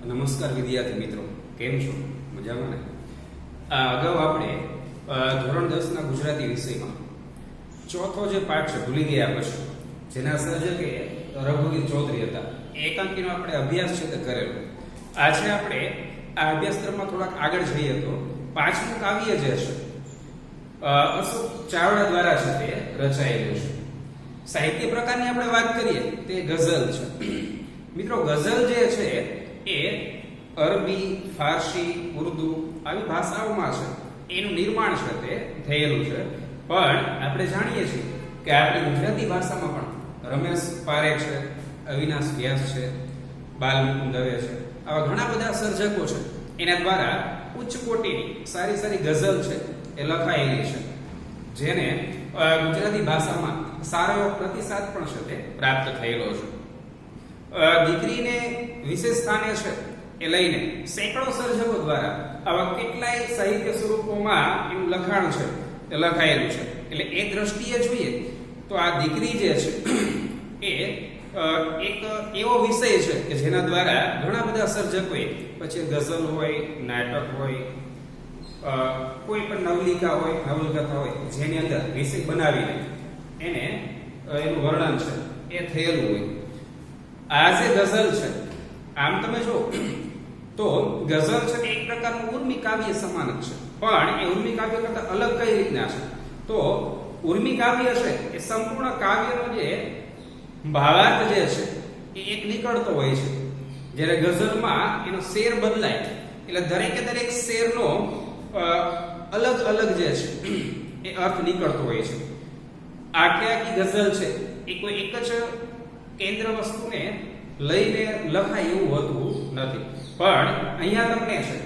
નમસ્કાર વિદ્યાર્થી મિત્રો, કેમ છો? મજામાં ને? અગાઉ આપણે ધોરણ 10 ના ગુજરાતી વિષયમાં ચોથો જે પાઠ છે ભૂલી ગયા પછી, જેના સર્જકે રઘુવીર ચૌધરી હતા, એકાંકીનો આપણે અભ્યાસ છે તે કરેલો. આજે આપણે આ અભ્યાસક્રમમાં થોડાક આગળ જઈએ તો પાંચમું કાવ્ય જે છે અશોક ચાવડા દ્વારા છે તે રચાયેલું છે. સાહિત્ય પ્રકારની આપણે વાત કરીએ તે ગઝલ છે. મિત્રો, ગઝલ જે છે એ અરબી, ફારસી, ઉર્દુ આવી ભાષાઓમાં છે એનું નિર્માણ છે તે થયેલું છે. પણ આપણે જાણીએ છીએ કે આપણી ગુજરાતી ભાષામાં પણ રમેશ પારેખ છે, અવિનાશ વ્યાસ છે, બાલમુકુંદ દવે છે, આવા ઘણા બધા સર્જકો છે. એના દ્વારા ઉચ્ચ કોટીની સારી સારી ગઝલ છે એ લખાયેલી છે, જેને ગુજરાતી ભાષામાં સારો એવો પ્રતિસાદ પણ છે તે પ્રાપ્ત થયેલો છે. દીકરીને વિશેષ સ્થાને છે એ લઈને સેંકડો સર્જકો દ્વારા આવા કેટલાય સાહિત્ય સ્વરૂપોમાં એનું લખાણ છે એ લખાયેલું છે. એટલે એ દ્રષ્ટિએ જોઈએ તો આ દીકરી જે છે એ એક એવો વિષય છે કે જેના દ્વારા ઘણા બધા સર્જકોએ, પછી ગઝલ હોય, નાટક હોય, કોઈ પણ નવલિકા હોય, નવલકથા હોય, જેની અંદર વિષય બનાવીને એને એનું વર્ણન છે એ થયેલું હોય. આ જે ગઝલ છે, આમ તમે જો તો ગઝલ છે એક પ્રકારનું ઉર્મી કાવ્ય સમાન જ છે, પણ એ ઉર્મી કાવ્ય કરતા અલગ કઈ રીતના છે તો ઉર્મી કાવ્ય છે એ સંપૂર્ણ કાવ્યનો જે ભાવાર્થ જે છે એ એક નીકળતો હોય છે, જ્યારે ગઝલમાં એનો શેર બદલાય એટલે દરેકે દરેક શેરનો અલગ અલગ જે છે એ અર્થ નીકળતો હોય છે. આખી ગઝલ છે એ કોઈ એક જ કેન્દ્ર વસ્તુને લઈને લખાય એવું હોતું નથી. પણ અહીંયા તમને છે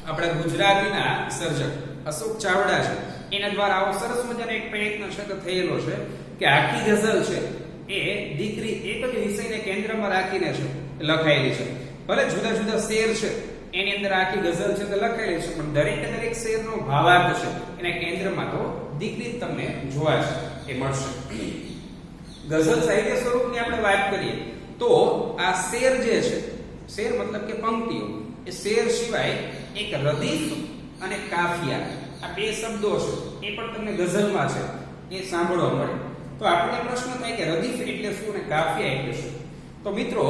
આપણા ગુજરાતીના સર્જક અશોક ચાવડા છે એના દ્વારા આવો સરસ મજાનો એક પ્રયત્ન છે તો થયેલો છે કે આખી ગઝલ છે એ દીકરી એક જ વિષયને કેન્દ્રમાં રાખીને છે લખાયેલી છે. ભલે જુદા જુદા શેર છે એની અંદર આખી ગઝલ છે તો લખાયેલી છે, પણ દરેકે દરેક શેરનો ભાવાર્થ છે એના કેન્દ્રમાં તો દીકરી તમને જોવા છે એ મળશે. ગઝલ સાહિત્ય સ્વરૂપની આપણે વાત કરીએ તો આ શેર જે છે, શેર મતલબ કે પંક્તિઓ, એ શેર સિવાય એક રદીફ અને કાફિયા, આ બે શબ્દો છે એ પણ તમને ગઝલમાં છે એ સાંભળવા મળે. તો આપણને પ્રશ્ન થાય કે રદીફ એટલે શું અને કાફિયા એટલે શું? તો મિત્રો,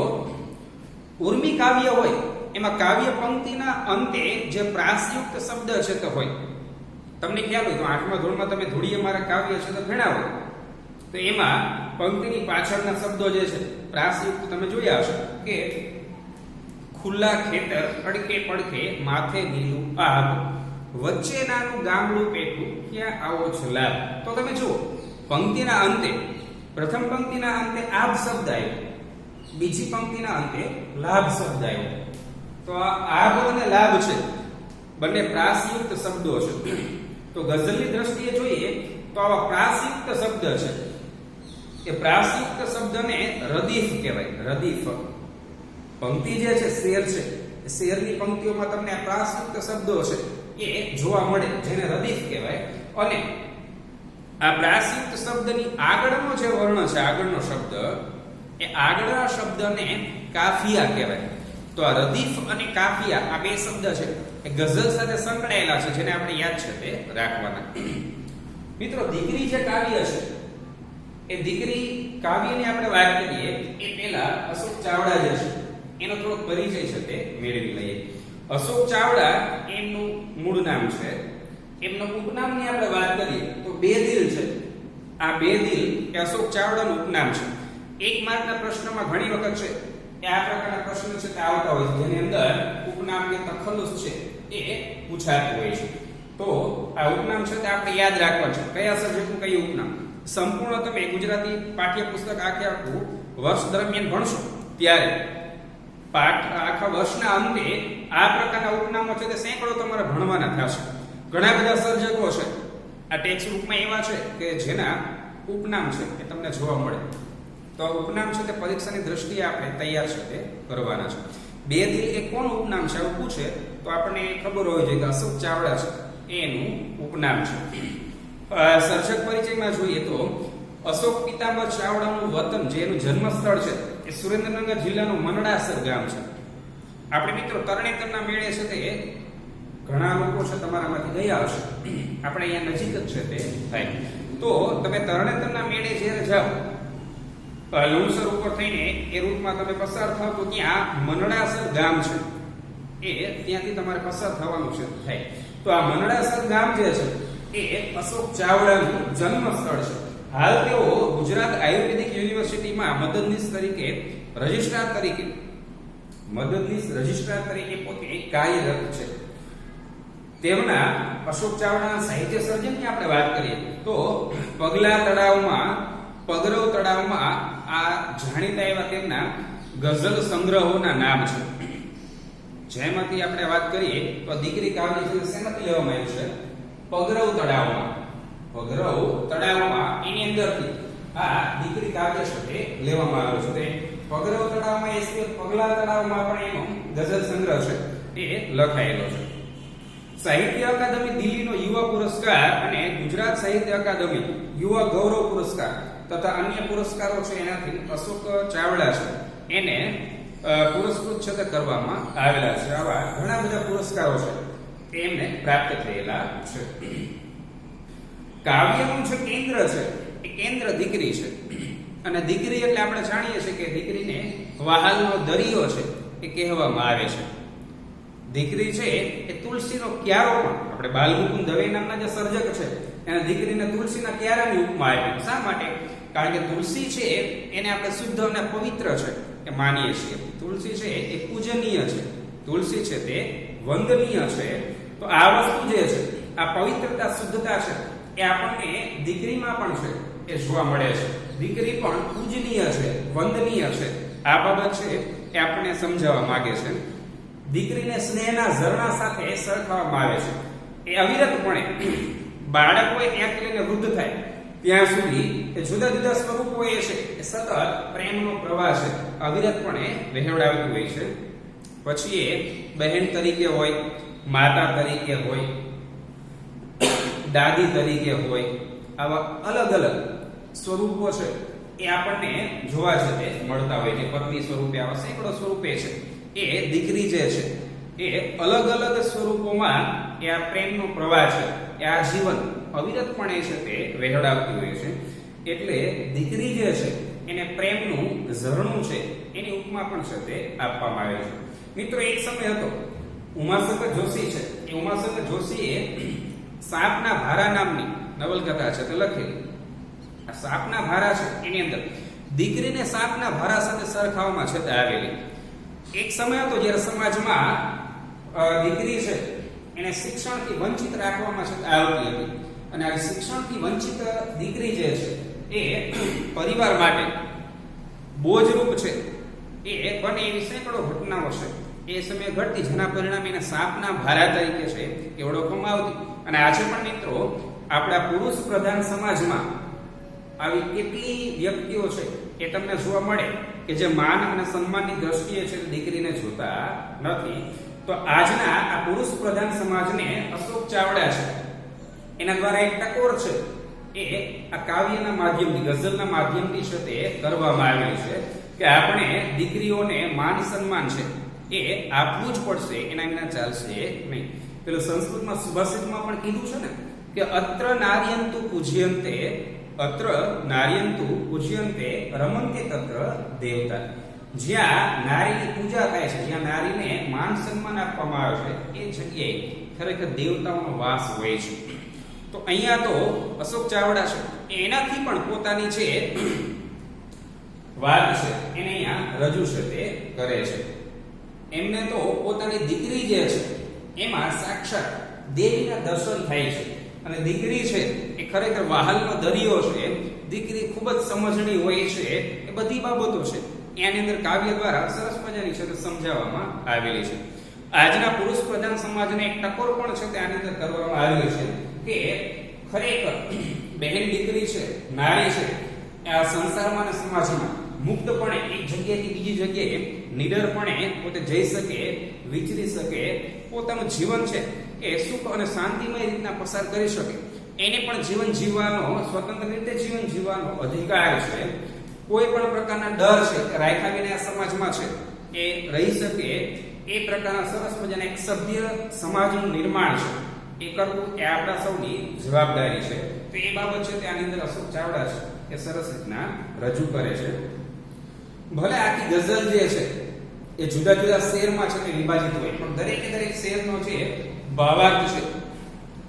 ઉર્મી કાવ્ય હોય એમાં કાવ્ય પંક્તિના અંતે જે પ્રાસયુક્ત શબ્દ છે તે હોય. તમને ખ્યાલ હોય તો 8મા ધોરણમાં તમે ધૂળીએ મારા કાવ્ય છે તો ભણ્યા હોય તો એમાં પંક્તિની પાછળના શબ્દો જે છે પ્રાસયુક્ત તમે જોયા હશે કે ખુલ્લા ખેતર અડકે પડકે માથે નીલું આબ, વચ્ચે નાનું ગામડું પેટું ક્યાં આવો છો લાભ. તો તમે જુઓ, પંક્તિના અંતે, પ્રથમ પંક્તિના અંતે આબ શબ્દ આવ્યો, બીજી પંક્તિના અંતે લાભ શબ્દ આવ્યો. તો આ આબ અને લાભ છે બંને પ્રાસયુક્ત શબ્દો છે. તો ગઝલની દ્રષ્ટિએ જોઈએ તો આવા પ્રાસયુક્ત શબ્દ છે એ પ્રાસયુક્ત શબ્દને રદીફ કહેવાય. રદીફ પંક્તિ જે છે, શેર છે, એ શેરની પંક્તિઓમાં તમને આ પ્રાસયુક્ત શબ્દો છે એ જોવા મળે, જેને રદીફ કહેવાય. અને આ પ્રાસયુક્ત શબ્દની આગળનો જે વર્ણ છે, આગળનો શબ્દ, એ આગળના શબ્દને કાફિયા કહેવાય. તો આ રદીફ અને કાફિયા આ બે શબ્દ છે એ ગઝલ સાથે સંકળાયેલા છે, જેને આપણે યાદ છે તે રાખવાના. મિત્રો, દીકરી જે કાવ્ય છે એ દીકરી કાવ્યની આપણે વાત કરીએ એ પહેલા અશોક ચાવડા જે છે એનો થોડો પરિચય છે તે મેળવી લઈએ. અશોક ચાવડા એમનું મૂળ નામ છે. એમનો ઉપનામની આપણે વાત કરીએ તો બેદિલ છે. આ બેદિલ એ અશોક ચાવડાનું ઉપનામ છે. 1 માર્કના પ્રશ્નમાં ઘણી વખત છે એ આ પ્રકારના પ્રશ્નો છે તે આવતા હોય છે, જેની અંદર ઉપનામ કે તખલ્લુસ છે એ પૂછાતું હોય છે. તો આ ઉપનામ છે તે આપણે યાદ રાખવાનું છે. કયા સબ્જેક્ટનું કયું ઉપનામ. સંપૂર્ણ તમે ગુજરાતી પાઠ્યપુસ્તક આખું વર્ષ દરમિયાન ભણશો ત્યારે આખા વર્ષના અંતે આ પ્રકારના ઉપનામો છે તે સેંકડો તમારે ભણવાના થશે. ઘણા બધા સર્જકો છે આ ટેક્સ્ટ બુકમાં એવા છે કે જેના ઉપનામ છે એ તમને જોવા મળે. તો આ ઉપનામ છે તે પરીક્ષાની દ્રષ્ટિએ આપણે તૈયાર છે તે કરવાના છે. બેદિલ એ કોનું ઉપનામ છે આવું પૂછે તો આપણને ખબર હોવી જોઈએ કે અશોક ચાવડા છે એનું ઉપનામ છે. સર્જક પરિચયમાં જોઈએ તો અશોક પિતામહ ચાવડાનું વતન, જેનું જન્મ સ્થળ છે એ સુરેન્દ્રનગર જિલ્લાનું મનડાસર ગામ છે. આપણે મિત્રો તરણેતરના મેળે છે તે ઘણા લોકો છે તમારામાંથી ગયા હશે, આપણે અહીંયા નજીક જ છે તે થાય. તો તમે તરણેતરના મેળે જ્યારે જાઓ, લણસર ઉપર થઈને એ રૂટમાં તમે પસાર થાવ તો ત્યાં મનડાસર ગામ છે, એ ત્યાંથી તમારે પસાર થવાનું છે થાય. તો આ મનડાસર ગામ જે છે એ અશોક ચાવડાનું જન્મ સ્થળ છે. હાલ તેઓ ગુજરાત આયુર્વેદિક યુનિવર્સિટીમાં મદદનીશ રજિસ્ટ્રાર તરીકે પોતે કાર્યરત છે. તેમના અશોક ચાવડાના સાહિત્ય સર્જનની આપણે વાત કરીએ તો પગરવ તળાવમાં આ જાણીતા એવા તેમના ગઝલ સંગ્રહોના નામ છે. જેમાંથી આપણે વાત કરીએ તો દીકરી કાવ્ય છે શેમાંથી લેવામાં આવ્યું છે? પગરવ તળાવમાં એની અંદરથી આ દીકરી કાવ્ય છે તે લેવામાં આવ્યું છે. પગરવ તળાવમાં એ સિવાય પગલા તળાવમાં પણ એનો ગઝલ સંગ્રહ છે એ લખાયેલો છે. સાહિત્ય અકાદમી દિલ્હીનો યુવા પુરસ્કાર અને ગુજરાત સાહિત્ય અકાદમી યુવા ગૌરવ પુરસ્કાર તથા અન્ય પુરસ્કારો છે એનાથી અશોક ચાવડા છે એને પુરસ્કૃત છે તે કરવામાં આવેલા છે. આવા ઘણા બધા પુરસ્કારો છે એમને પ્રાપ્ત થયેલા છે. કાવ્યનું જે કેન્દ્ર છે એ કેન્દ્ર દીકરી છે, અને દીકરી એટલે આપણે જાણીએ છીએ કે દીકરીને વહાલનો દરિયો છે એ કહેવામાં આવે છે. દીકરી છે એ તુલસીનો ક્યારો પણ, આપણે બાલમુકુંદ દવે નામના જે સર્જક છે એને દીકરીને તુલસીના ક્યારાની ઉપમા આપી. શા માટે? કારણ કે તુલસી છે એને આપણે શુદ્ધ અને પવિત્ર છે એ માનીએ છીએ. તુલસી છે એ પૂજનીય છે, તુલસી છે તે વંદનીય છે. તો આ વસ્તુ જે છે, આ પવિત્રતા, શુદ્ધતા છે એ આપણને દીકરીમાં પણ છે એ જોવા મળે છે. દીકરી પણ પૂજનીય છે, વંદનીય છે. આ બાબત છે એ આપણને સમજાવવા માંગે છે. દીકરીને સ્નેહના ઝરણા સાથે સરખાવવામાં આવે છે. એ અવિરતપણે બાળકોએ ત્યાંથી લઈને વૃદ્ધ થાય ત્યાં સુધી એ જુદા જુદા સ્વરૂપો એ છે એ સતત પ્રેમનો પ્રવાહ છે અવિરતપણે વહેવડાવતું હોય છે. પછી એ બહેન તરીકે હોય, માતા તરીકે હોય, દાદી તરીકે હોય, આવા અલગ અલગ સ્વરૂપો છે એ આપણને જોવા છે તે મળતા હોય છે. પત્ની સ્વરૂપે આવા સેંકડો સ્વરૂપે છે એ દીકરી જે છે એ અલગ અલગ સ્વરૂપોમાં એ આ પ્રેમનો પ્રવાહ છે એ આ જીવન અવિરતપણે છે તે વહેવડાવતી હોય છે. એટલે દીકરી જે છે એને પ્રેમનું ઝરણું છે એની ઉપમા પણ છે તે આપવામાં આવે છે. મિત્રો, એક સમય હતો, ઉમાશંકર જોશી છે, એ ઉમાશંકર જોશીએ સાપના ભારા નામની નવલકથા છે તે લખેલી. આ સાપના ભારા છે એની અંદર દીકરીને સાપના ભારા સાથે સરખાવવામાં છે તે આવેલી. એક સમય હતો જ્યારે સમાજમાં દીકરી છે એને શિક્ષણથી વંચિત રાખવામાં છે આવતી હતી, અને આ શિક્ષણથી વંચિત દીકરી જે છે એ પરિવાર માટે બોજરૂપ છે એ બને એવી સેંકડો ઘટનાઓ છે એ સમયે ઘટતી, જેના પરિણામે એને સાપના ભારા તરીકે છે એ ઓળખવામાં આવતી. અને આજે પણ મિત્રો આપણા પુરુષ પ્રધાન સમાજમાં આવી કેટલી વ્યક્તિઓ છે એ તમને જોવા મળે કે જે માન અને સન્માનની દ્રષ્ટિએ છે દીકરીને જોતા નથી. તો આજના આ પુરુષ પ્રધાન સમાજને અશોક ચાવડા છે એના દ્વારા એક ટકોર છે એ આ કાવ્યના માધ્યમથી, ગઝલના માધ્યમથી છે તે કરવામાં આવેલી છે કે આપણે દીકરીઓને માન સન્માન છે એ આપવું જ પડશે, એના વિના ચાલશે નહીં. પેલું સંસ્કૃતમાં સુભાષિતમાં પણ કીધું છે ને કે અત્ર નાર્યંતુ પૂજ્યંતે રમંતે તત્ર દેવતા. જ્યાં નારીની પૂજા થાય છે, જ્યાં નારીને માન સન્માન આપવામાં આવે છે એ જગ્યાએ ખરેખર દેવતાઓનો વાસ હોય છે. તો અહીંયા તો અશોક ચાવડા છે એનાથી પણ પોતાની જે વાત છે એને અહીંયા રજૂ છે તે કરે છે. એમને તો પોતાની દીકરી જે છે એમાં સાક્ષાત દેવીના દર્શન થાય છે, અને દીકરી છે એ ખરેખર વહાલનો દરિયો છે. દીકરી ખૂબ જ સમજણી હોય છે, એ બધી બાબતો છે એની અંદર કાવ્ય દ્વારા સરસ મજાની છે તે સમજાવવામાં આવેલી છે. આજના પુરુષ પ્રધાન સમાજને એક ટકોર પણ છે તે આની અંદર કરવામાં આવેલી છે કે ખરેખર બહેન દીકરી છે, નારી છે, આ સંસારમાં અને સમાજમાં મુક્તપણે એક જગ્યાએથી બીજી જગ્યાએ નિડરપણે પોતે જઈ શકે, વિચરી શકે, પોતાનું જીવન છે એ સુખ અને શાંતિમય રીતના પસાર કરી શકે, એને પણ જીવન જીવવાનો, સ્વતંત્ર રીતે જીવન જીવવાનો અધિકાર છે. કોઈ પણ પ્રકારના ડર છે રાખ્યા વિના સમાજમાં છે એ રહી શકે એ પ્રકારના સરસ મજાના એક સભ્ય સમાજનું નિર્માણ છે એ કરવું એ આપણા સૌની જવાબદારી છે. તો એ બાબત છે તે આની અંદર અશોક ચાવડા છે એ સરસ રીતના રજૂ કરે છે. ભલે આખી ગઝલ જે છે એ જુદા જુદા શેરમાં છે તે વિભાજિત હોય, પણ દરેકે દરેક શેરનો જે ભાવાર્થ છે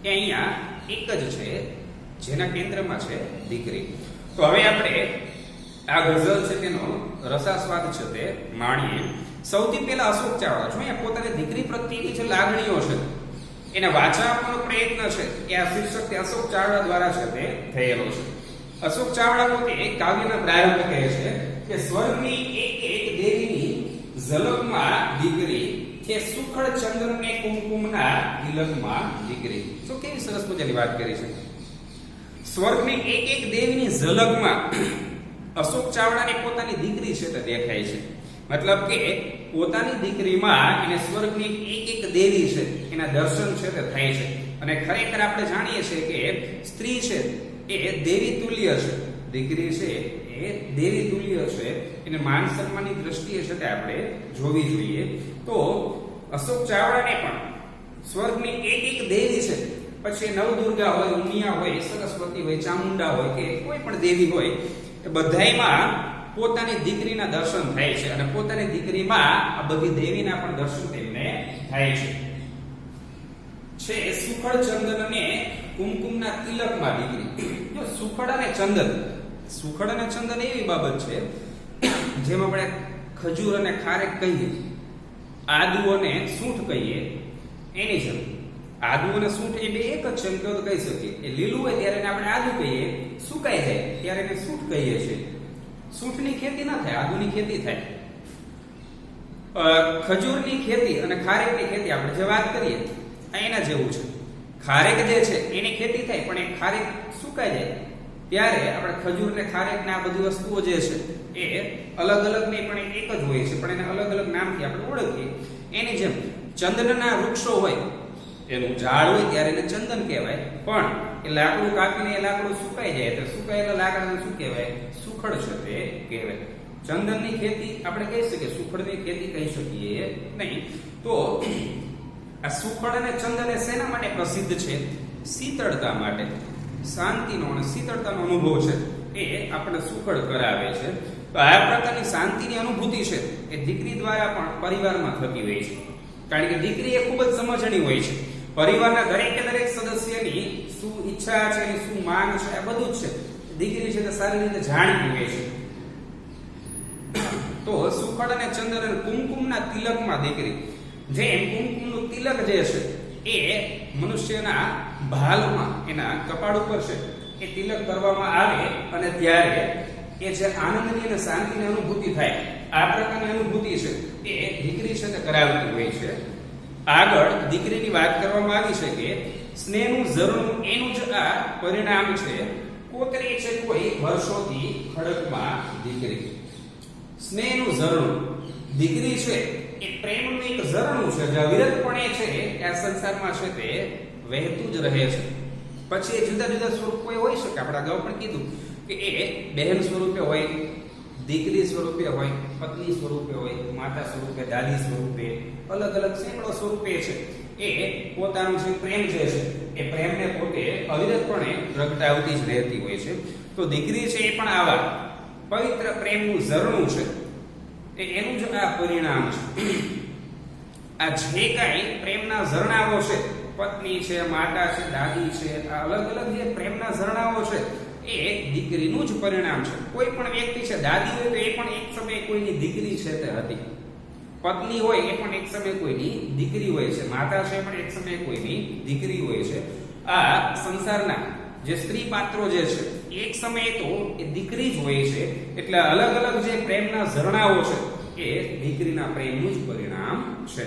એ અહીંયા એક જ છે, જેના કેન્દ્રમાં છે દીકરી. તો હવે આપણે આ ગઝલ છે તેનો રસાસ્વાદ છે તે માણીએ. સૌથી પહેલા અશોક ચાવડા જો અહીંયા પોતાની દીકરી પ્રત્યેની જે લાગણીઓ છે એને વાચા આપવાનો પ્રયત્ન છે એ આ શીર્ષક તે અશોક ચાવડા દ્વારા છે તે થયેલો છે. અશોક ચાવડા પોતે કાવ્યના પ્રારંભ કહે છે કે સ્વર્ગની એક એક દેવીની ઝલકમાં દીકરી કે સુખડ ચંદ્રને કુમકુમના તિલકમાં દીકરી. તો કેવી સરસ મજાની વાત કરી છે. સ્વર્ગની એક એક દેવીની ઝલકમાં અશોક ચાવડાની પોતાની દીકરી છે તે દેખાય છે. મતલબ કે પોતાની દીકરીમાં એને સ્વર્ગની એક એક દેવી છે એના દર્શન છે તે થાય છે. અને ખરેખર આપણે જાણીએ છીએ કે સ્ત્રી છે એ દેવી તુલ્ય છે, દીકરી છે એ દેવી તુલ્ય છે, એને માન સન્માનની દ્રષ્ટિએ છે તે આપણે જોવી જોઈએ. તો અશોક ચાવડાને પણ સ્વર્ગની એક એક દેવી છે, પછી નવદુર્ગા હોય, ઉમિયા હોય, સરસ્વતી હોય, ચામુંડા હોય કે કોઈ પણ દેવી હોય, એ બધાયમાં પોતાની દીકરીના દર્શન થાય છે અને પોતાની દીકરીમાં આ બધી દેવીના પણ દર્શન તેમને થાય છે. સુખડ ચંદનને કુમકુમના તિલકમાં દીકરી. જો સુખડ અને ચંદન, સુખડ અને ચંદન એવી બાબત છે જેમ આપણે ખજૂર અને ખારેક કહીએ, આદુ અને સૂંઠ કહીએ, એની જેમ આદુ અને સૂંઠ એ બે એક જ છે એમ કહી શકીએ. એ લીલું હોય ત્યારે એને આપણે આદુ કહીએ, સુકાઈ જાય ત્યારે એને સૂંઠ કહીએ છીએ. સૂંઠની ખેતી ના થાય, આદુની ખેતી થાય. ખજૂરની ખેતી અને ખારેકની ખેતી આપણે જે વાત કરીએ એના જેવું છે. ખારેક જે છે એની ખેતી થાય, પણ એ ખારેક સુકાઈ જાય ત્યારે આપણે ખજૂર ને ખારેક ને આ બધી વસ્તુઓ જે છે એ અલગ અલગ નહીં પણ એક જ હોય છે, પણ એને અલગ અલગ નામથી આપણે ઓળખીએ. એની જેમ ચંદનના વૃક્ષો હોય, એનું ઝાડ હોય ત્યારે એને ચંદન કહેવાય, પણ એ લાકડું કાપીને એ લાકડું સુકાઈ જાય તો સુકાયેલા લાકડાને શું કહેવાય? સુખડ છે તે કહેવાય. ચંદનની ખેતી આપણે કહી શકીએ, સુખડની ખેતી કહી શકીએ નહીં. તો આ સુખડ અને ચંદન એ શેના માટે પ્રસિદ્ધ છે? શીતળતા માટે. શાંતિનો અને શીતળતાનો અનુભવ છે એ આપણે સુખડ કરાવે છે. તો આ પ્રકારની શાંતિની અનુભૂતિ છે એ દીકરી દ્વારા પણ પરિવારમાં થતી હોય છે. કારણ કે દીકરી એ ખૂબ જ સમજણી હોય છે. પરિવારના દરેકે દરેક સદસ્યની શું ઈચ્છા છે, શું માંગ છે, આ બધું જ છે દીકરી છે તે સારી રીતે જાણતી હોય છે. તો સુખડ અને ચંદન અને કુમકુમના તિલકમાં દીકરી, જે કુમકુમનું તિલક જે છે એ મનુષ્યના ભાલમાં એના કપાળ ઉપર છે એ તિલક કરવામાં આવે અને ત્યારે એ જે આનંદની અને શાંતિની અનુભૂતિ થાય, આ પ્રકારની અનુભૂતિ છે એ દીકરી છે તે કરાવતી હોય છે. આગળ દીકરીની વાત કરવામાં આવી છે કે સ્નેહનું ઝરણું એનું જ આ પરિણામ છે. કોતરી છે કોઈ વર્ષોથી ખડકમાં દીકરી. સ્નેહનું ઝરણું, દીકરી છે એ પ્રેમનું એક ઝરણું છે જે અવિરતપણે છે આ સંસારમાં છે તે વહેતું જ રહે છે. પછી એ જુદા જુદા સ્વરૂપો હોઈ શકે. આપણે અગાઉ પણ કીધું કે એ બહેન સ્વરૂપે હોય, દીકરી સ્વરૂપે હોય, પત્ની સ્વરૂપે હોય, માતા સ્વરૂપે, દાદી સ્વરૂપે, અલગ અલગ સેંકડો સ્વરૂપે છે એ પોતાનું જે પ્રેમ જે છે એ પ્રેમને પોતે અવિરતપણે પ્રગટાવતી જ રહેતી હોય છે. તો દીકરી છે એ પણ આવા પવિત્ર પ્રેમનું ઝરણું છે એ એનું જ આ પરિણામ છે. આ જે કાંઈ પ્રેમના ઝરણાઓ છે, પત્ની છે, માતા છે, દાદી છે, આ અલગ અલગ જે પ્રેમના ઝરણાઓ છે એ દીકરીનું જ પરિણામ છે. કોઈ પણ વ્યક્તિ છે, દાદી હોય તો એ પણ એક સમયે કોઈની દીકરી છે તે હતી. પત્ની હોય એ પણ એક સમયે કોઈની દીકરી હોય છે. માતા છે પણ એક સમયે કોઈની દીકરી હોય છે. આ સંસારના જે સ્ત્રી પાત્રો જે છે એક સમયે તો એ દીકરી જ હોય છે. એટલે અલગ અલગ જે પ્રેમના ઝરણાઓ છે એ દીકરીના પ્રેમનું જ પરિણામ છે.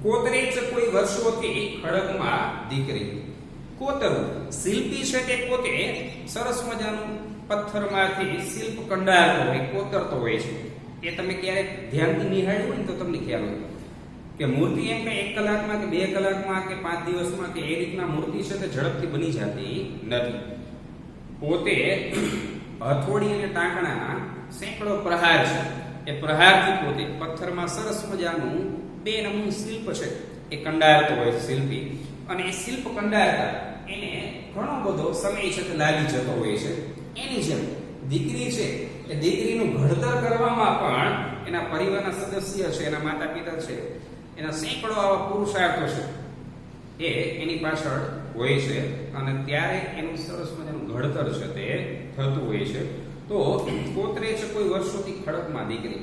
કોતરે છે કોઈ વર્ષોથી ખડકમાં દીકરી. કોતરવું, શિલ્પી છે તે પોતે સરસ મજાનું પથ્થરમાંથી શિલ્પ કંડારતો હોય, કોતરતો હોય છે. એ તમે ક્યારેક ધ્યાનથી નિહાળ્યું હોય ને તો તમને ખ્યાલ હોય કે મૂર્તિ એમ કે 1 કલાકમાં કે 2 કલાકમાં કે 5 દિવસમાં કે એ રીતના મૂર્તિ છે તે ઝડપથી બની જતી નથી. પોતે હથોડી અને ટાંકણાના સેંકડો પ્રહાર છે એ પ્રહારથી પોતે પથ્થરમાં સરસ મજાનું બે નમૂનું શિલ્પ છે એ કંડારતો હોય છે શિલ્પી, અને એ શિલ્પ કંડારતા એને ઘણો બધો સમય છે તે લાગી જતો હોય છે. એની જેમ દીકરી છે એ દીકરીનું ઘડતર કરવામાં પણ એના પરિવારના સદસ્ય છે, એના માતા પિતા છે, એના સેંકડો આવા પુરુષાર્થો છે એ એની પાછળ હોય છે, અને ત્યારે એનું સરસ મજાનું ઘડતર છે તે થતું હોય છે. તો પોતરે છે કોઈ વર્ષોથી ખડકમાં દીકરી,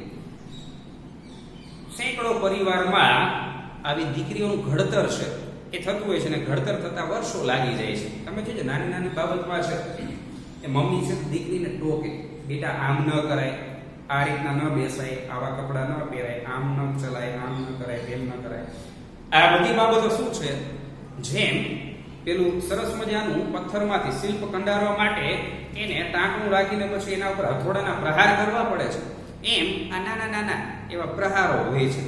સેંકડો પરિવારમાં આવી દીકરીઓનું ઘડતર છે એ થતું હોય છે, અને ઘડતર થતા વર્ષો લાગી જાય છે. તમે જોજો નાની નાની બાબતમાં છે એ મમ્મી છે દીકરીને ટોકે, બેટા આમ ન કરાય, આ રીતના ન બેસાય, આવા કપડાં ન પહેરાય, આમ ન ચલાય, આમ ન કરાય, તેમ ન કરાય. આ બધી બાબતો શું છે, જેમ પેલું સરસ મજાનું પથ્થરમાંથી શિલ્પ કંડારવા માટે એને ટાંકણું રાખીને પછી એના ઉપર હથોડાના પ્રહાર કરવા પડે છે, એમ આ નાના નાના એવા પ્રહારો હોય છે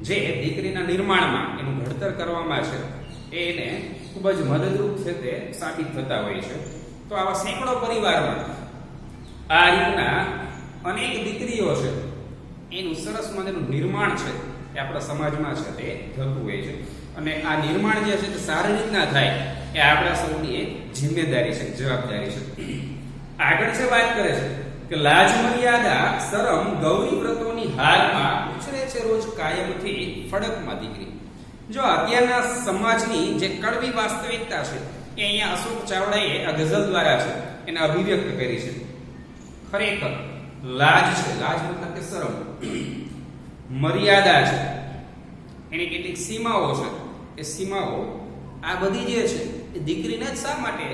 જે દીકરીના નિર્માણમાં એનું ઘડતર કરવામાં છે એને ખૂબ જ મદદરૂપ છે તે સાબિત થતા હોય છે. તો આવા સેંકડો પરિવારમાં આ રીતના અનેક દીકરીઓ છે એનું સરસ મજાનું નિર્માણ છે એ આપણા સમાજમાં છે તે થતું હોય છે, અને આ નિર્માણ જે છે તે સારી રીતના થાય એ આપણા સૌની એક જિમ્મેદારી છે, જવાબદારી છે. આગળ છે વાત કરે છે કે લાજ મર્યાદા શરમ ગૌરી વ્રતોની હારમાં ઉછરે છે રોજ કાયમથી ફડકમાં દીકરી. જો અત્યારના સમાજની જે કડવી વાસ્તવિકતા છે એ અહીંયા અશોક ચાવડાએ આ ગઝલ દ્વારા છે એને અભિવ્યક્ત કરી છે. ખરેખર લાજ છે, લાજ મતલબ કે શરમ, મર્યાદા છે, એની કેટલીક સીમાઓ છે, એ સીમાઓ આ બધી જે છે એ દીકરીને જ શા માટે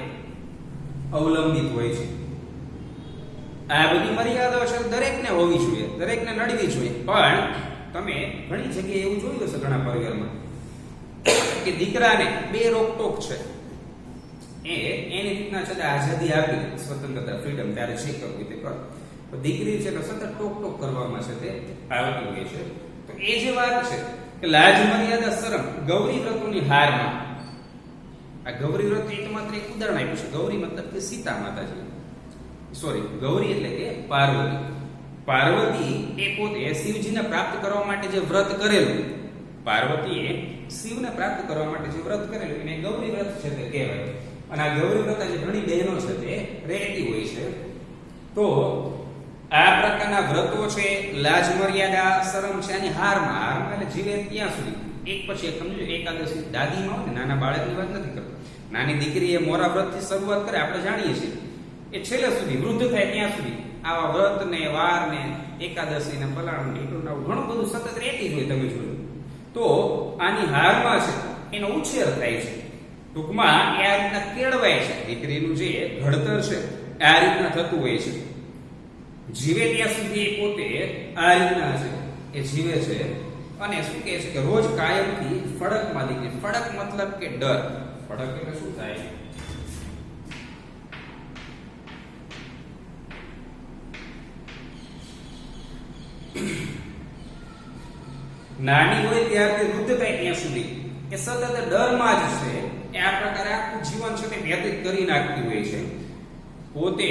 અવલંબિત હોય છે. આ બધી મર્યાદાઓ છે દરેકને હોવી જોઈએ, દરેકને નડવી જોઈએ, પણ તમે ઘણી જગ્યાએ એવું જોયું હશે ઘણા પરિવારમાં કે દીકરાને બે રોકટોક છે, એની રીતના છે આઝાદી આપી, સ્વતંત્રતા, ફ્રીડમ, ત્યારે જે કરવું તે કર, તો દીકરી છે તો સતત ટોક ટોક કરવામાં છે તે આવતી હોય છે. તો એ જે વાત છે કે લાજ મર્યાદા શરમ ગૌરી વ્રતોની હારમાં, આ ગૌરી વ્રત એક માત્ર એક ઉદાહરણ આપ્યું છે. ગૌરી મતલબ કે સીતા માતાજી, સોરી ગૌરી એટલે કે પાર્વતી. પાર્વતી એ પોતે શિવજીને પ્રાપ્ત કરવા માટે જે વ્રત કરેલું, પાર્વતીએ શિવને પ્રાપ્ત કરવા માટે જે વ્રત કરેલું એને ગૌરી વ્રત છે તે કહેવાય. અને આ ગૌરી વ્રત જે ઘણી બહેનો છે તે રહેતી હોય છે. તો આ પ્રકારના વ્રતો છે, લાજ મર્યાદા શરમ છે, આની હારમાં એટલે જીવે ત્યાં સુધી એક પછી એક. સમજો એકાદશી દાદીમાં હોય ને, નાના બાળકની વાત નથી કરતો, નાની દીકરી એ મોરા વ્રતથી શરૂઆત કરે, આપણે જાણીએ છીએ, એ છેલ્લે સુધી વૃદ્ધ થાય ત્યાં સુધી આવા વ્રત ને વાર ને એકાદશી ને ફલાણું ઢીકણું ઘણું બધું સતત રહેતી જ હોય. તમે જોયું તો આની હારમાં છે એનો ઉછેર થાય છે, ટૂંકમાં એ આ રીતના કેળવાય છે, દીકરીનું જે ઘડતર છે આ રીતના થતું હોય છે. જીવે ત્યાં સુધી એ પોતે આ રીતના છે એ જીવે છે, અને શું કહે છે કે રોજ કાયમથી ફડકમાં દીકરી. ફડક મતલબ કે ડર. ફડક એટલે શું થાય, નાની હોય ત્યારથી વૃદ્ધ થાય ત્યાં સુધી એ સતત ડરમાં જ છે. એ આ પ્રકારે આખું જીવન છે તે વ્યતીત કરી નાખતી હોય છે. પોતે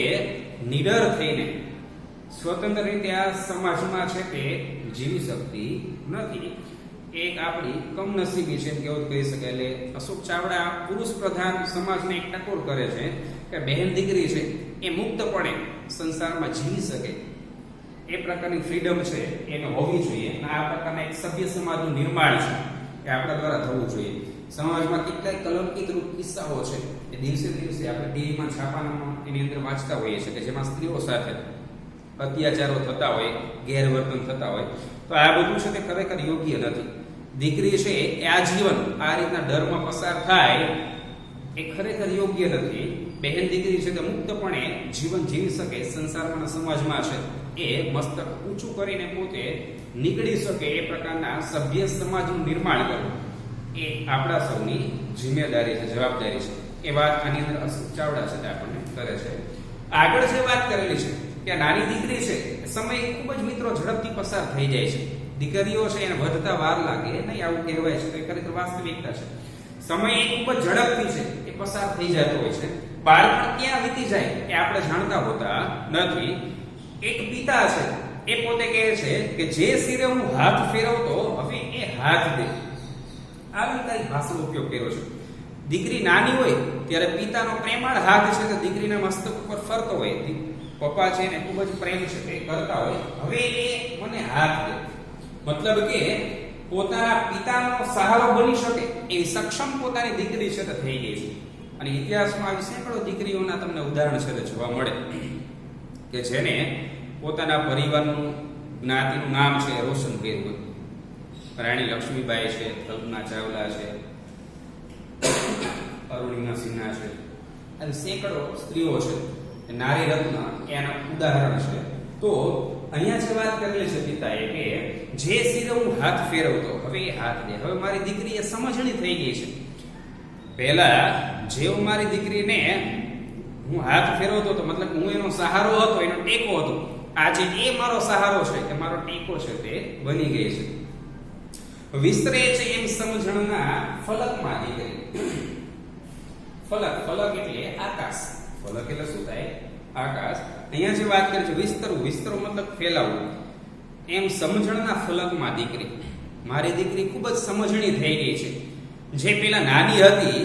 નિડર થઈને સ્વતંત્ર રીતે આ સમાજમાં છે તે જીવી શકતી નથી. એક આપણી કમનસીબી છે એમ કેવું કહી શકાય. એટલે અશોક ચાવડા પુરુષ પ્રધાન સમાજને એક ટકોર કરે છે કે બહેન દીકરી છે એ મુક્તપણે સંસારમાં જીવી શકે એ પ્રકારની ફ્રીડમ છે એને હોવી જોઈએ. અને આ પ્રકારના એક સભ્ય સમાજનું નિર્માણ છે એ આપણા દ્વારા થવું જોઈએ. સમાજમાં કેટલાય કલંકિત રૂપ કિસ્સાઓ છે એ દિવસે દિવસે આપણે ટીવીમાં છાપામાં એની અંદર વાંચતા હોઈએ છીએ કે જેમાં સ્ત્રીઓ સાથે અત્યાચારો થતા હોય, ગેરવર્તન થતા હોય. તો આ બધું છે તે ખરેખર યોગ્ય નથી. દીકરી છે એ આ જીવન આ રીતના ડરમાં પસાર થાય એ ખરેખર યોગ્ય નથી. બહેન દીકરી છે તે મુક્તપણે જીવન જીવી શકે, સંસારમાં સમાજમાં છે એ મસ્તક ઊંચું કરીને પોતે નીકળી શકે એ પ્રકારના સભ્ય સમાજનું નિર્માણ કરવું એ આપણા સૌની જિમ્મેદારી છે, જવાબદારી છે. એ વાત આની અંદર અશોક ચાવડા છે તે આપણને કરે છે. આગળ જે વાત કરેલી છે કે નાની દીકરી છે સમય ખૂબ જ મિત્રો ઝડપથી પસાર થઈ જાય છે. દીકરીઓ છે એને વધતા વાર લાગે નહીં, આવું કહેવાય છે, ખરેખર વાસ્તવિકતા છે. સમય ખૂબ જ ઝડપથી છે એ પસાર થઈ જતો હોય છે. બાળપણ ક્યાં વીતી જાય એ આપણે જાણતા હોતા નથી. એક પિતા છે એ પોતે કહે છે કે જે સિરે હું હાથ ફેરવતો હવે એ હાથ દે. આવી કઈ ભાષાનો ઉપયોગ કર્યો છે. દીકરી નાની હોય ત્યારે પિતાનો પ્રેમાળ હાથ છે તે દીકરીના મસ્તક ઉપર ફરતો હોય. પપ્પા છે એને ખૂબ જ પ્રેમ છે તે કરતા હોય, હવે એ મને હાથ દે. મતલબ કે પોતાના પિતાનો સહારો બની શકે એ સક્ષમ પોતાની દીકરી છે તે થઈ ગઈ છે. અને ઇતિહાસમાં આવી સેંકડો દીકરીઓના તમને ઉદાહરણ છે તે જોવા મળે કે જેને પોતાના પરિવારનું જ્ઞાતિનું નામ છે રોશન કર્યું હોય. રાણી લક્ષ્મીબાઈ છે, કલ્પના ચાવલા છે, અરુણિમા સિન્હા છે, આવી સેંકડો સ્ત્રીઓ છે, નારી રત્ન એના ઉદાહરણ છે. તો અહીંયા જે વાત કરેલી છે પિતાએ કે જે સિરે હું હાથ ફેરવતો હવે એ હાથ દે. હવે મારી દીકરી એ સમજણી થઈ ગઈ છે. પહેલા જેવું મારી દીકરીને હું હાથ ફેરવતો હતો, મતલબ હું એનો સહારો હતો, એનો ટેકો હતો, આજે એ મારો સહારો છે, એ મારો ટેકો છે તે બની ગઈ છે. વિસ્તરે છે એમ સમજણના ફલકમાં દીકરી. ફલક, ફલક એટલે આકાશ. ફલક એટલે શું થાય? આકાશ. અહીંયા જે વાત કરી છે વિસ્તરવું, વિસ્તરવું મતલબ ફેલાવવું. એમ સમજણના ફલકમાં દીકરી. મારી દીકરી ખૂબ જ સમજણી થઈ ગઈ છે. જે પેલા નાની હતી,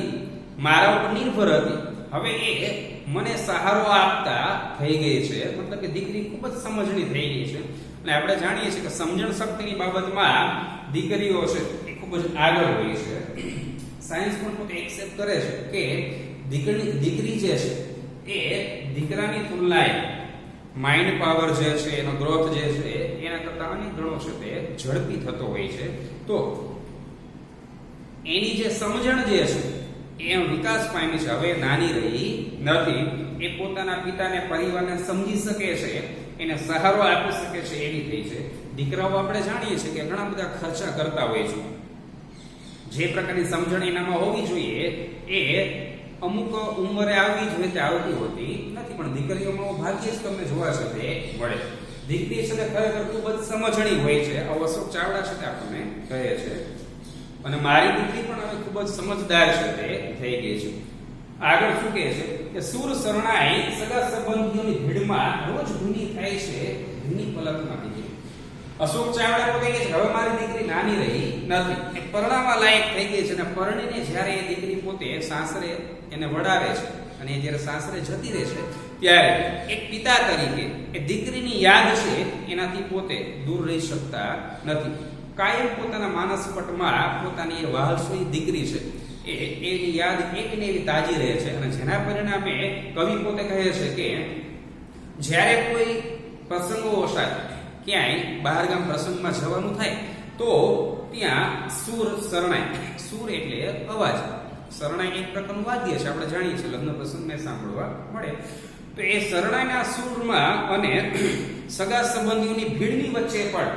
મારા ઉપર નિર્ભર હતી, હવે એ મને સહારો આપતા થઈ ગઈ છે. મતલબ કે દીકરી ખૂબ જ સમજણી થઈ ગઈ છે. અને આપણે જાણીએ છીએ કે સમજણ શક્તિની બાબતમાં દીકરીઓ છે એ ખૂબ જ આગળ હોય છે. સાયન્સ પણ પોતે એક્સેપ્ટ કરે છે કે દીકરી જે છે એ દીકરાની તુલનાએ માઇન્ડ પાવર જે છે, એનો ગ્રોથ જે છે એના કરતા અનેક ગણો છે તે ઝડપી થતો હોય છે. તો એની જે સમજણ જે છે એ વિકાસ પામી છે. હવે નાની રહી નથી. એ પોતાના પિતાને, પરિવારને સમજી શકે છે, એને સહારો આપી શકે છે એવી થઈ છે. દીકરાઓ આપણે જાણીએ છીએ કે ઘણા બધા ખર્ચા કરતા હોય છે. જે પ્રકારની સમજણ એનામાં હોવી જોઈએ એ અમુક ઉંમરે આવવી જોઈએ તે આવતી હોતી નથી. પણ દીકરીઓમાં ભાગ્યે જ તમને જોવા છે તે મળે. દીકરી છે તે ખરેખર ખૂબ જ સમજણી હોય છે. આવો અશોક ચાવડા છે તે આપણને કહે છે. અને મારી દીકરી પણ હવે ખૂબ જ સમજદાર છે તે થઈ ગઈ છે. આગળ શું કહે છે કે સૂર શરણાઈ સગા સંબંધીઓની ભીડમાં રોજ ભૂની થાય છે ભીની પલકમાં દીકરી. અશોક ચાવડા પોતે કહે છે હવે મારી દીકરી નાની રહી નથી, એ પરણાવા લાયક થઈ ગઈ છે. અને પરણીને જ્યારે એ દીકરી પોતે સાસરે એને વડાવે છે અને જ્યારે સાસરે જતી રહે છે ત્યારે એક પિતા તરીકે એ દીકરીની યાદ છે એનાથી પોતે દૂર રહી શકતા નથી. કાયમ પોતાના માનસપટમાં પોતાની એ વહાલસોઈ દીકરી છે એની યાદ એકને એવી તાજી રહે છે. અને જેના પરિણામે કવિ પોતે કહે છે કે જ્યારે કોઈ પ્રસંગો વસાય, ક્યાંય બહારગામ પ્રસંગમાં જવાનું થાય તો ત્યાં સૂર શરણાઈ. સૂર એટલે અવાજ, શરણાઈ એક પ્રકારનું વાદ્ય છે, આપણે જાણીએ છીએ, લગ્ન પ્રસંગમાં સાંભળવા મળે. તો એ શરણાઈના સૂરમાં અને સગા સંબંધીઓની ભીડની વચ્ચે પણ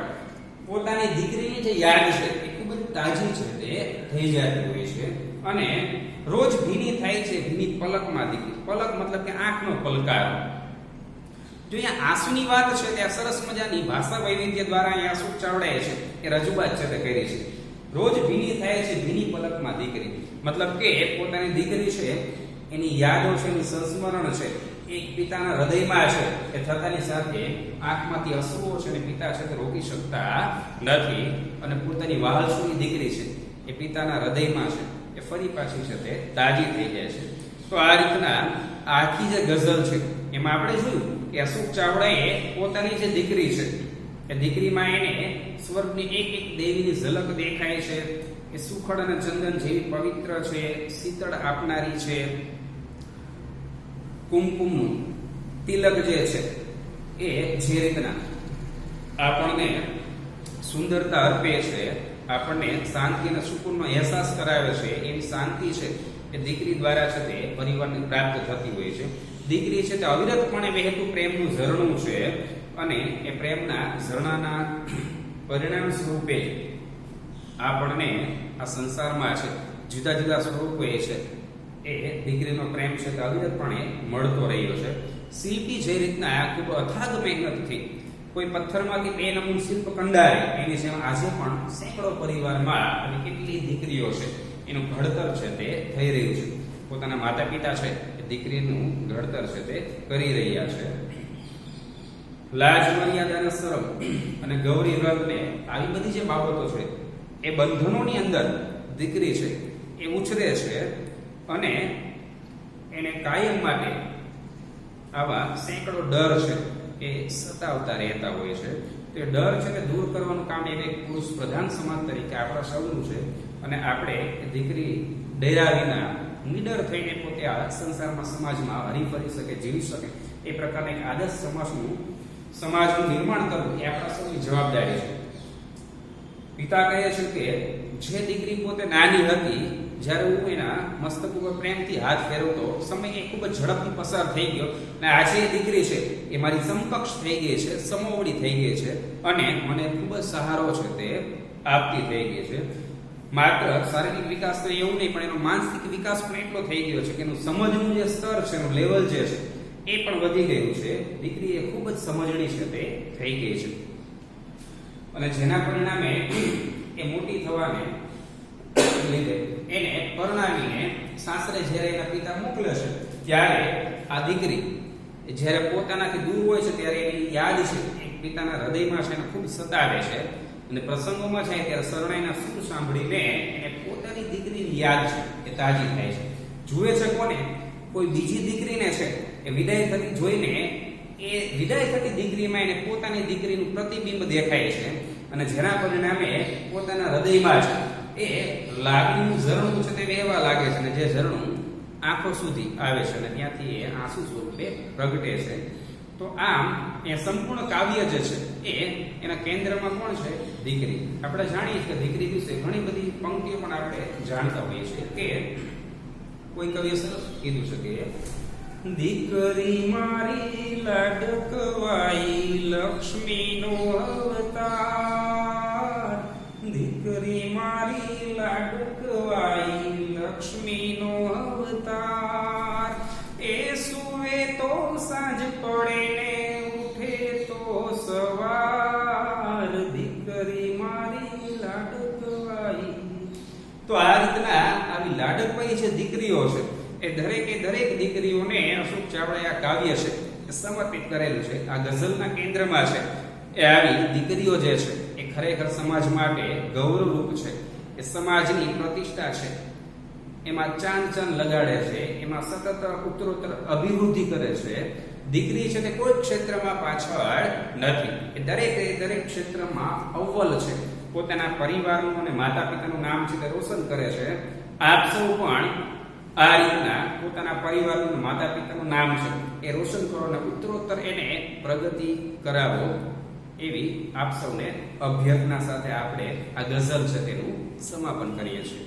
પોતાની દીકરીની જે યાદ છે એ ખૂબ જ તાજી છે તે થઈ જતી હોય છે. અને રોજ ભીની થાય છે ભીની પલકમાં દીકરી. પલક મતલબ કે આંખનો પલકારો. જો અહીંયા આંસુની વાત છે ત્યાં સરસ મજાની ભાષા વૈવિધ્ય દ્વારા અહીંયા અશોક ચાવડાએ છે એ રજૂઆત છે તે કરી છે. રોજ ભીની થાય છે ભીની પલકમાં દીકરી. મતલબ કે પોતાની દીકરી છે એની યાદો છે, એની સંસ્મરણ છે એક પિતાના હૃદયમાં છે એ થતાની સાથે આંખમાંથી અશ્રુઓ છે અને પિતા છે તે રોકી શકતા નથી. અને પોતાની વહાલસુની દીકરી છે એ પિતાના હૃદયમાં છે એ ફરી પાછી છે તે તાજી થઈ જાય છે. તો આ રીતના આખી જે ગઝલ છે એમાં આપણે જોયું કે અશોક ચાવડાએ પોતાની જે દીકરી છે એ દીકરીમાં એને સ્વર્ગની એક એક દેવીની ઝલક દેખાય છે. એ સુખડ અને ચંદન જેવી પવિત્ર છે, શીતળ આપનારી છે, કુમકુમનું તિલક જે છે એ જે રીતના આપણને સુંદરતા અર્પે છે, આપણને શાંતિ અને સુકૂનનો અહેસાસ કરાવે છે, એવી શાંતિ છે એ દીકરી દ્વારા છે તે પરિવારને પ્રાપ્ત થતી હોય છે. દીકરી છે તે અવિરતપણે વહેતું પ્રેમનું ઝરણું છે અને એ પ્રેમના ઝરણાના પરિણામ સ્વરૂપે આપણને આ સંસારમાં છે જુદા જુદા સ્વરૂપે છે એ દીકરીનો પ્રેમ છે તે અવિરતપણે મળતો રહ્યો છે. શિલ્પી જે રીતના ખૂબ અથાગ મહેનતથી કોઈ પથ્થરમાંથી બે નમૂન શિલ્પ કંડારે એની જેમ આજે પણ સેંકડો પરિવારમાં અને કેટલી દીકરીઓ છે એનું ઘડતર છે તે થઈ રહ્યું છે. પોતાના માતા પિતા છે એ દીકરીનું ઘડતર છે તે કરી રહ્યા છે. લાજ મર્યાદા અને શરમ અને ગૌરી વ્રતને આવી બધી જે બાબતો છે એ બંધનોની અંદર દીકરી છે એ ઉછરે છે અને એને કાયમ માટે આવા સેંકડો ડર છે એ સતાવતા રહેતા હોય છે. તે ડર છે કે દૂર કરવાનું કામ એક પુરુષ પ્રધાન સમાજ તરીકે આપણા સૌનું છે અને આપણે દીકરી ડેરા વિના નિડર થઈને પોતે આ સંસારમાં સમાજમાં હરીફરી શકે, જીવી શકે એ પ્રકારના એક આદર્શ સમાજનું નિર્માણ કરવું એ આપણા સૌની જવાબદારી છે. પિતા કહે છે કે જે દીકરી પોતે નાની હતી જ્યારે હું એના મસ્તક ઉપર પ્રેમથી હાથ ફેરવતો સમય એ ખૂબ જ ઝડપથી પસાર થઈ ગયો અને આજે એ દીકરી છે એ મારી સમકક્ષ થઈ ગઈ છે, સમોવડી થઈ ગઈ છે અને મને ખૂબ જ સહારો છે તે આપતી થઈ ગઈ છે. માત્ર શારીરિક વિકાસ તો એવું નહીં પણ એનો માનસિક વિકાસ પણ એટલો થઈ ગયો છે કે એનું સમજનું જે સ્તર છે, એનું લેવલ જે છે એ પણ વધી ગયું છે. દીકરી એ ખૂબ જ સમજણી છે તે થઈ ગઈ છે અને જેના પરિણામે એ મોટી થવાને લીધે એને પરણાવીને સાસરે જ્યારે એના પિતા મોકલે છે ત્યારે આ દીકરી જ્યારે પોતાનાથી દૂર હોય છે ત્યારે એની યાદ છે એ પિતાના હૃદયમાં છે એને ખૂબ સતાવે છે અને પ્રસંગોમાં છે ત્યારે શરણાઈના સૂર સાંભળીને એને પોતાની દીકરીની યાદ છે એ તાજી થાય છે. જુએ છે કોને? કોઈ બીજી દીકરીને છે એ વિદાય થતી જોઈને એ વિદાય થતી દીકરીમાં એને પોતાની દીકરીનું પ્રતિબિંબ દેખાય છે અને જેના પરિણામે પોતાના હૃદયમાં છે એ લાગણીનું ઝરણું છે તે વહેવા લાગે છે અને જે ઝરણું આંખો સુધી આવે છે અને ત્યાંથી એ આંસુ સ્વરૂપે પ્રગટે છે. તો આમ એ સંપૂર્ણ કાવ્ય જે છે એ એના કેન્દ્રમાં કોણ છે? દીકરી. આપણે જાણીએ કે દીકરી વિશે ઘણી બધી પંક્તિઓ પણ આપણે જાણતા હોઈએ છીએ કે કોઈ કવિએ સરસ કીધું છે કે દીકરી મારી લાડકવાઈ લક્ષ્મીનો અવતાર, દીકરી મારી લાડકવાઈ લક્ષ્મીનો અવતાર, એ સુવે તો સાંજ પડે ને ઉઠે તો સવાર, દીકરી મારી લાડકવાઈ. તો આ રીતના આવી લાડકવાઈ જે દીકરીઓ છે એ દરેક દીકરીઓને અશોક ચાવડાએ આ કાવ્ય છે એ સમર્પિત કરેલું છે. આ ગઝલના કેન્દ્રમાં છે એ આવી દીકરીઓ જે છે એ ખરેખર સમાજ માટે ગૌરવરૂપ છે. એ સમાજની પ્રતિષ્ઠા છે એમાં ચાંદ લગાડે છે, એમાં સતત ઉત્તરોત્તર અભિવૃદ્ધિ કરે છે. દીકરી છે તે કોઈ ક્ષેત્રમાં પાછળ નથી. એ દરેક ક્ષેત્રમાં અવ્વલ છે. પોતાના પરિવારનું અને માતા પિતાનું નામ છે તે રોશન કરે છે. આપ સૌ પણ આ રીતના પોતાના પરિવારનું માતા પિતાનું નામ છે એ રોશન કરો અને ઉત્તરોત્તર એને પ્રગતિ કરાવો એવી આપ સૌને અભ્યર્થના સાથે આપણે આ ગઝલ છે તેનું સમાપન કરીએ છીએ.